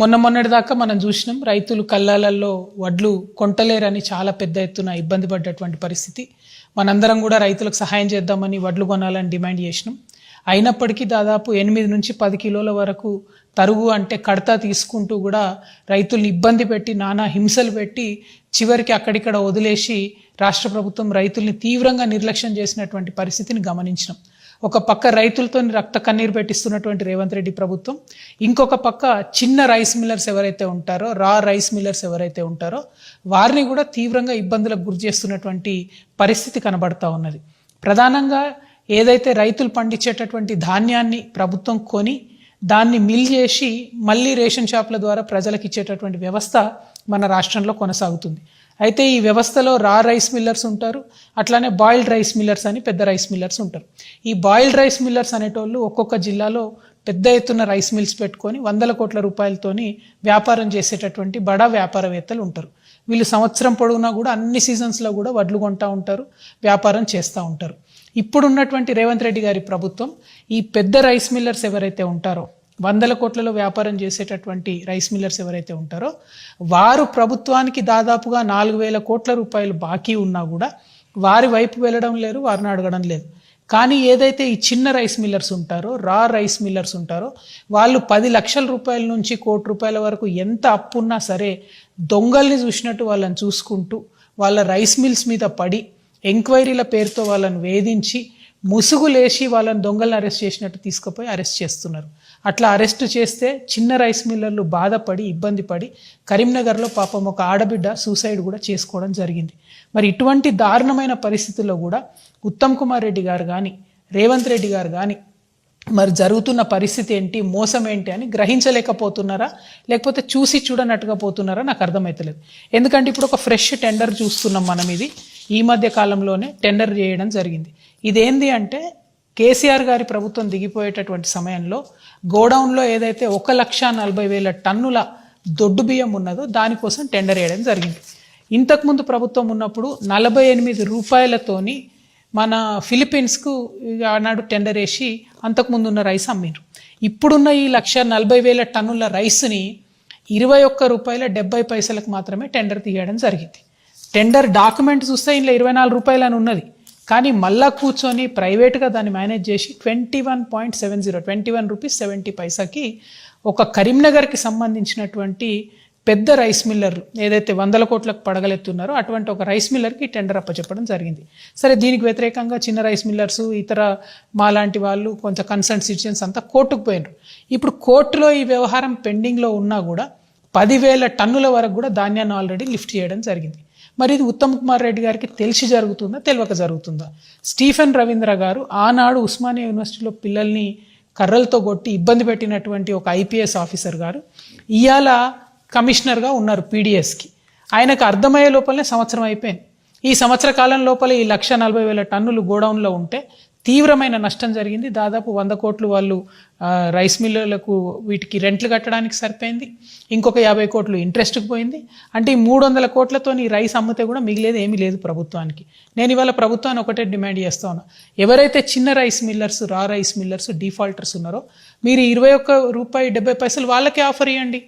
మొన్నటిదాకా మనం చూసినాం రైతులు కళ్ళాలలో వడ్లు కొంటలేరని చాలా పెద్ద ఎత్తున ఇబ్బంది పడ్డటువంటి పరిస్థితి. మనందరం కూడా రైతులకు సహాయం చేద్దామని వడ్లు కొనాలని డిమాండ్ చేసినాం. అయినప్పటికీ దాదాపు 8 నుంచి 10 కిలోల వరకు తరుగు అంటే కడతా తీసుకుంటూ కూడా రైతుల్ని ఇబ్బంది పెట్టి నానా హింసలు పెట్టి చివరికి అక్కడిక్కడ వదిలేసి రాష్ట్ర ప్రభుత్వం రైతుల్ని తీవ్రంగా నిర్లక్ష్యం చేసినటువంటి పరిస్థితిని గమనించినాం. ఒక పక్క రైతులతో రక్త కన్నీరు పెట్టిస్తున్నటువంటి రేవంత్ రెడ్డి ప్రభుత్వం, ఇంకొక పక్క చిన్న రైస్ మిల్లర్స్ ఎవరైతే ఉంటారో, రా రైస్ మిల్లర్స్ ఎవరైతే ఉంటారో వారిని కూడా తీవ్రంగా ఇబ్బందులకు గురి చేస్తున్నటువంటి పరిస్థితి కనబడతా ఉన్నది. ప్రధానంగా ఏదైతే రైతులు పండించేటటువంటి ధాన్యాన్ని ప్రభుత్వం కొని దాన్ని మిల్ చేసి మళ్ళీ రేషన్ షాపుల ద్వారా ప్రజలకు ఇచ్చేటటువంటి వ్యవస్థ మన రాష్ట్రంలో కొనసాగుతుంది. అయితే ఈ వ్యవస్థలో రా రైస్ మిల్లర్స్ ఉంటారు, అట్లానే బాయిల్డ్ రైస్ మిల్లర్స్ అని పెద్ద రైస్ మిల్లర్స్ ఉంటారు. ఈ బాయిల్డ్ రైస్ మిల్లర్స్ అనేటోళ్ళు ఒక్కొక్క జిల్లాలో పెద్ద ఎత్తున రైస్ మిల్స్ పెట్టుకొని 100 కోట్ల రూపాయలతోని వ్యాపారం చేసేటటువంటి బడా వ్యాపారవేత్తలు ఉంటారు. వీళ్ళు సంవత్సరం పొడవునా కూడా అన్ని సీజన్స్లో కూడా వడ్లు కొంటూ ఉంటారు, వ్యాపారం చేస్తూ ఉంటారు. ఇప్పుడున్నటువంటి రేవంత్ రెడ్డి గారి ప్రభుత్వం ఈ పెద్ద రైస్ మిల్లర్స్ ఎవరైతే ఉంటారో, 100 కోట్లలో వ్యాపారం చేసేటటువంటి రైస్ మిల్లర్స్ ఎవరైతే ఉంటారో వారు ప్రభుత్వానికి దాదాపుగా 4,000 కోట్ల రూపాయలు బాకీ ఉన్నా కూడా వారి వైపు వెళ్ళడం లేదు, వారిని అడగడం లేదు. కానీ ఏదైతే ఈ చిన్న రైస్ మిల్లర్స్ ఉంటారో, రా రైస్ మిల్లర్స్ ఉంటారో వాళ్ళు 10 లక్షల రూపాయల నుంచి 1 కోటి రూపాయల వరకు ఎంత అప్పున్నా సరే దొంగల్ని చూసినట్టు వాళ్ళని చూసుకుంటూ వాళ్ళ రైస్ మిల్స్ మీద పడి ఎంక్వైరీల పేరుతో వాళ్ళని వేధించి ముసుగులేసి వాళ్ళని దొంగలను అరెస్ట్ చేసినట్టు తీసుకుపోయి అరెస్ట్ చేస్తున్నారు. అట్లా అరెస్ట్ చేస్తే చిన్న రైస్ మిల్లర్లు బాధపడి ఇబ్బంది పడి కరీంనగర్లో పాపం ఒక ఆడబిడ్డ సూసైడ్ కూడా చేసుకోవడం జరిగింది. మరి ఇటువంటి దారుణమైన పరిస్థితుల్లో కూడా ఉత్తమ్ కుమార్ రెడ్డి గారు కానీ రేవంత్ రెడ్డి గారు కానీ మరి జరుగుతున్న పరిస్థితి ఏంటి, మోసం ఏంటి అని గ్రహించలేకపోతున్నారా, లేకపోతే చూసి చూడనట్టుగా పోతున్నారా నాకు అర్థమవుతలేదు. ఎందుకంటే ఇప్పుడు ఒక ఫ్రెష్ టెండర్ చూస్తున్నాం మనం. ఇది ఈ మధ్య కాలంలోనే టెండర్ చేయడం జరిగింది. ఇదేంది అంటే కేసీఆర్ గారి ప్రభుత్వం దిగిపోయేటటువంటి సమయంలో గోడౌన్లో ఏదైతే 1,40,000 టన్నుల దొడ్డు బియ్యం ఉన్నదో దానికోసం టెండర్ వేయడం జరిగింది. ఇంతకుముందు ప్రభుత్వం ఉన్నప్పుడు 48 రూపాయలతోని మన ఫిలిప్పీన్స్కు ఆనాడు టెండర్ వేసి అంతకుముందు ఉన్న రైస్ అమ్మిండ్రు. ఇప్పుడున్న ఈ 1,40,000 టన్నుల రైస్ని 21 రూపాయల 70 పైసలకు మాత్రమే టెండర్ తీయడం జరిగింది. టెండర్ డాక్యుమెంట్ చూస్తే ఇంట్లో 24 రూపాయలు అని ఉన్నది. కానీ మళ్ళా కూర్చొని ప్రైవేట్గా దాన్ని మేనేజ్ చేసి 21 రూపీస్ 70 పైసాకి ఒక కరీంనగర్కి సంబంధించినటువంటి పెద్ద రైస్ మిల్లర్ ఏదైతే 100 కోట్లకు పడగలెత్తున్నారో అటువంటి ఒక రైస్ మిల్లర్కి టెండర్ అప్పచెప్పడం జరిగింది. సరే, దీనికి వ్యతిరేకంగా చిన్న రైస్ మిల్లర్స్ ఇతర మాలాంటి వాళ్ళు కొంత కన్సర్న్ సిటిజన్స్ అంతా కోర్టుకు పోయినారు. ఇప్పుడు కోర్టులో ఈ వ్యవహారం పెండింగ్లో ఉన్నా కూడా 10,000 టన్నుల వరకు కూడా ధాన్యాన్ని ఆల్రెడీ లిఫ్ట్ చేయడం జరిగింది. మరి ఇది ఉత్తమ్ కుమార్ రెడ్డి గారికి తెలిసి జరుగుతుందా, తెలియక జరుగుతుందా? స్టీఫెన్ రవీంద్ర గారు ఆనాడు ఉస్మానియా యూనివర్సిటీలో పిల్లల్ని కర్రలతో కొట్టి ఇబ్బంది పెట్టినటువంటి ఒక ఐపీఎస్ ఆఫీసర్ గారు ఇవాళ కమిషనర్గా ఉన్నారు పీడిఎస్కి. ఆయనకు అర్థమయ్యే లోపలనే సంవత్సరం అయిపోయింది. ఈ సంవత్సర కాలం లోపల ఈ 1,40,000 టన్నులు గోడౌన్లో ఉంటే తీవ్రమైన నష్టం జరిగింది. దాదాపు 100 కోట్లు వాళ్ళు రైస్ మిల్లులకు వీటికి రెంట్లు కట్టడానికి సరిపోయింది. ఇంకొక 50 కోట్లు ఇంట్రెస్ట్కి పోయింది. అంటే ఈ 300 కోట్లతో ఈ రైస్ అమ్మితే కూడా మిగిలేదు ఏమీ లేదు ప్రభుత్వానికి. నేను ఇవాళ ప్రభుత్వాన్ని ఒకటే డిమాండ్ చేస్తా ఉన్నా, ఎవరైతే చిన్న రైస్ మిల్లర్స్, రా రైస్ మిల్లర్స్ డిఫాల్టర్స్ ఉన్నారో మీరు 21 రూపాయి 70 పైసలు వాళ్ళకే ఆఫర్ ఇవ్వండి.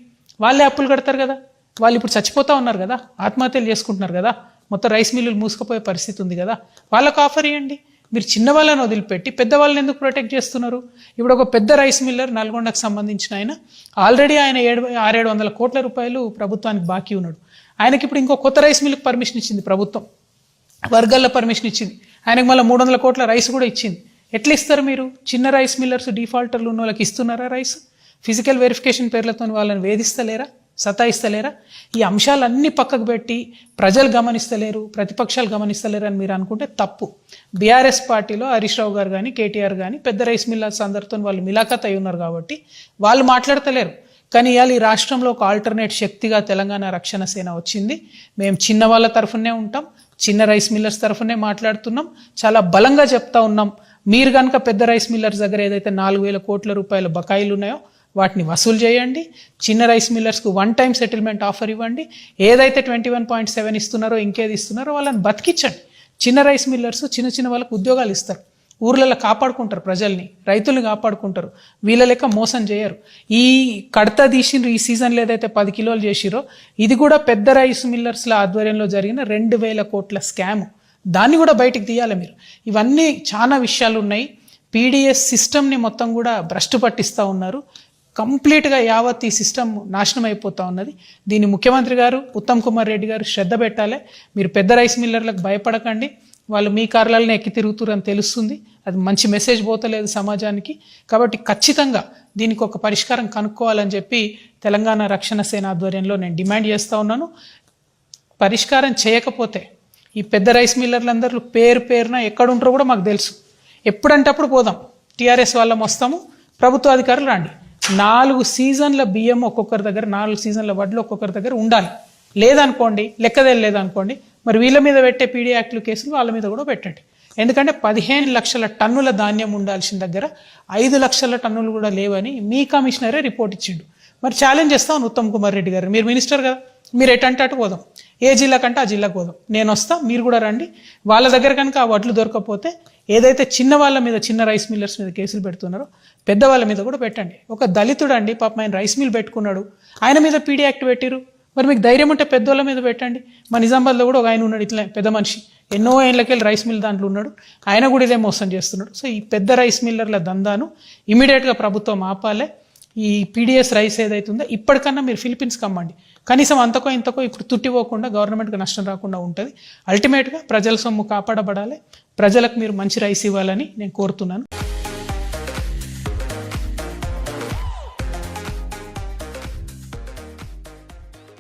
వాళ్ళే అప్పులు కడతారు కదా. వాళ్ళు ఇప్పుడు చచ్చిపోతూ ఉన్నారు కదా, ఆత్మహత్యలు చేసుకుంటున్నారు కదా, మొత్తం రైస్ మిల్లులు మూసుకుపోయే పరిస్థితి ఉంది కదా, వాళ్ళకు ఆఫర్ ఇవ్వండి. మీరు చిన్న వాళ్ళని వదిలిపెట్టి పెద్ద వాళ్ళని ఎందుకు ప్రొటెక్ట్ చేస్తున్నారు? ఇప్పుడు ఒక పెద్ద రైస్ మిల్లర్ నల్గొండకు సంబంధించిన ఆయన ఆల్రెడీ ఆయన 600-700 కోట్ల రూపాయలు ప్రభుత్వానికి బాకీ ఉన్నాడు. ఆయనకి ఇప్పుడు ఇంకో కొత్త రైస్ మిల్లుకి పర్మిషన్ ఇచ్చింది ప్రభుత్వం, వర్గాల్లో పర్మిషన్ ఇచ్చింది. ఆయనకు మళ్ళీ 300 కోట్ల రైస్ కూడా ఇచ్చింది. ఎట్లా ఇస్తారు మీరు? చిన్న రైస్ మిల్లర్స్ డిఫాల్టర్లు ఉన్న వాళ్ళకి ఇస్తున్నారా రైస్? ఫిజికల్ వెరిఫికేషన్ పేర్లతో వాళ్ళని వేధిస్తలేరా, సతాయిస్తలేరా? ఈ అంశాలన్నీ పక్కకు పెట్టి ప్రజలు గమనిస్తలేరు, ప్రతిపక్షాలు గమనిస్తలేరు అని మీరు అనుకుంటే తప్పు. బీఆర్ఎస్ పార్టీలో హరీష్ రావు గారు కానీ కేటీఆర్ కానీ పెద్ద రైస్ మిల్లర్స్ అందరితో వాళ్ళు మిలాఖత్ అయి ఉన్నారు కాబట్టి వాళ్ళు మాట్లాడతలేరు. కానీ ఇవాళ ఈ రాష్ట్రంలో ఒక ఆల్టర్నేట్ శక్తిగా తెలంగాణ రక్షణ సేన వచ్చింది. మేము చిన్న వాళ్ళ తరఫునే ఉంటాం, చిన్న రైస్ మిల్లర్స్ తరఫునే మాట్లాడుతున్నాం, చాలా బలంగా చెప్తా ఉన్నాం. మీరు కనుక పెద్ద రైస్ మిల్లర్స్ దగ్గర ఏదైతే 4,000 కోట్ల రూపాయల బకాయిలు ఉన్నాయో వాటిని వసూలు చేయండి. చిన్న రైస్ మిల్లర్స్కు 1 టైం సెటిల్మెంట్ ఆఫర్ ఇవ్వండి. ఏదైతే 21.7 ఇస్తున్నారో ఇంకేది ఇస్తున్నారో వాళ్ళని బతికించండి. చిన్న రైస్ మిల్లర్స్ చిన్న వాళ్ళకు ఉద్యోగాలు ఇస్తారు. ఊర్లలో కాపాడుకుంటారు, ప్రజల్ని రైతుల్ని కాపాడుకుంటారు, వీళ్ళ లెక్క మోసం చేయరు. ఈ కడత తీసిండ్రు ఈ సీజన్లో ఏదైతే 10 కిలోలు చేసిరో ఇది కూడా పెద్ద రైస్ మిల్లర్స్ల ఆధ్వర్యంలో జరిగిన 2,000 కోట్ల స్కామ్. దాన్ని కూడా బయటికి తీయాలి మీరు. ఇవన్నీ చాలా విషయాలు ఉన్నాయి. పీడిఎస్ సిస్టమ్ని మొత్తం కూడా భ్రష్టు పట్టిస్తూ ఉన్నారు. కంప్లీట్గా యావత్ ఈ సిస్టమ్ నాశనం అయిపోతూ ఉన్నది. దీన్ని ముఖ్యమంత్రి గారు ఉత్తమ్ కుమార్ రెడ్డి గారు శ్రద్ధ పెట్టాలి. మీరు పెద్ద రైస్ మిల్లర్లకు భయపడకండి, వాళ్ళు మీ కార్యాలను ఎక్కి తిరుగుతురు అని తెలుస్తుంది. అది మంచి మెసేజ్ పోతలేదు సమాజానికి. కాబట్టి ఖచ్చితంగా దీనికి ఒక పరిష్కారం కనుక్కోవాలని చెప్పి తెలంగాణ రక్షణ సేన ఆధ్వర్యంలో నేను డిమాండ్ చేస్తూ ఉన్నాను. పరిష్కారం చేయకపోతే ఈ పెద్ద రైస్ మిల్లర్లందరూ పేరున ఎక్కడుంటారో కూడా మాకు తెలుసు. ఎప్పుడంటే అప్పుడు పోదాం, టీఆర్ఎస్ వాళ్ళం వస్తాము, ప్రభుత్వ అధికారులు రండి. 4 సీజన్ల బియ్యం ఒక్కొక్కరి దగ్గర, 4 సీజన్ల వడ్లు ఒక్కొక్కరి దగ్గర ఉండాలి. లేదనుకోండి, లెక్కదేలేదనుకోండి, మరి వీళ్ళ మీద పెట్టే పీడీ యాక్ట్లు కేసులు వాళ్ళ మీద కూడా పెట్టండి. ఎందుకంటే 15 లక్షల టన్నుల ధాన్యం ఉండాల్సిన దగ్గర 5 లక్షల టన్నులు కూడా లేవని మీ కమిషనరే రిపోర్ట్ ఇచ్చిండు. మరి ఛాలెంజ్ చేస్తాను ఉత్తమ్ కుమార్ రెడ్డి గారు, మీరు మినిస్టర్ కదా, మీరు ఎటంటే అటు పోదాం, ఏ జిల్లా కంటే ఆ జిల్లాకు పోదాం, నేను వస్తా, మీరు కూడా రండి. వాళ్ళ దగ్గర కనుక ఆ వడ్లు దొరకకపోతే ఏదైతే చిన్న వాళ్ళ మీద, చిన్న రైస్ మిల్లర్స్ మీద కేసులు పెడుతున్నారో పెద్దవాళ్ళ మీద కూడా పెట్టండి. ఒక దళితుడు అండి పాపం, ఆయన రైస్ మిల్ పెట్టుకున్నాడు, ఆయన మీద పీడీ యాక్ట్ పెట్టిరు. మరి మీకు ధైర్యం ఉంటే పెద్దోళ్ళ మీద పెట్టండి. మా నిజామాబాద్లో కూడా ఒక ఆయన ఉన్నాడు, ఇట్లా పెద్ద మనిషి, ఎన్నో ఏళ్ళకెళ్ళి రైస్ మిల్ దాంట్లో ఉన్నాడు, ఆయన కూడా ఇదే మోసం చేస్తున్నాడు. సో ఈ పెద్ద రైస్ మిల్లర్ల దందాను ఇమీడియట్గా ప్రభుత్వం ఆపాలే. ఈ పీడిఎస్ రైస్ ఏదైతుందో ఇప్పటికన్నా మీరు ఫిలిపీన్స్ కమ్మండి, కనీసం అంతకో ఇంతకో ఇప్పుడు తుట్టిపోకుండా గవర్నమెంట్కి నష్టం రాకుండా ఉంటుంది. అల్టిమేట్గా ప్రజల సొమ్ము కాపాడబడాలి, ప్రజలకు మీరు మంచి రైస్ ఇవ్వాలని నేను కోరుతున్నాను.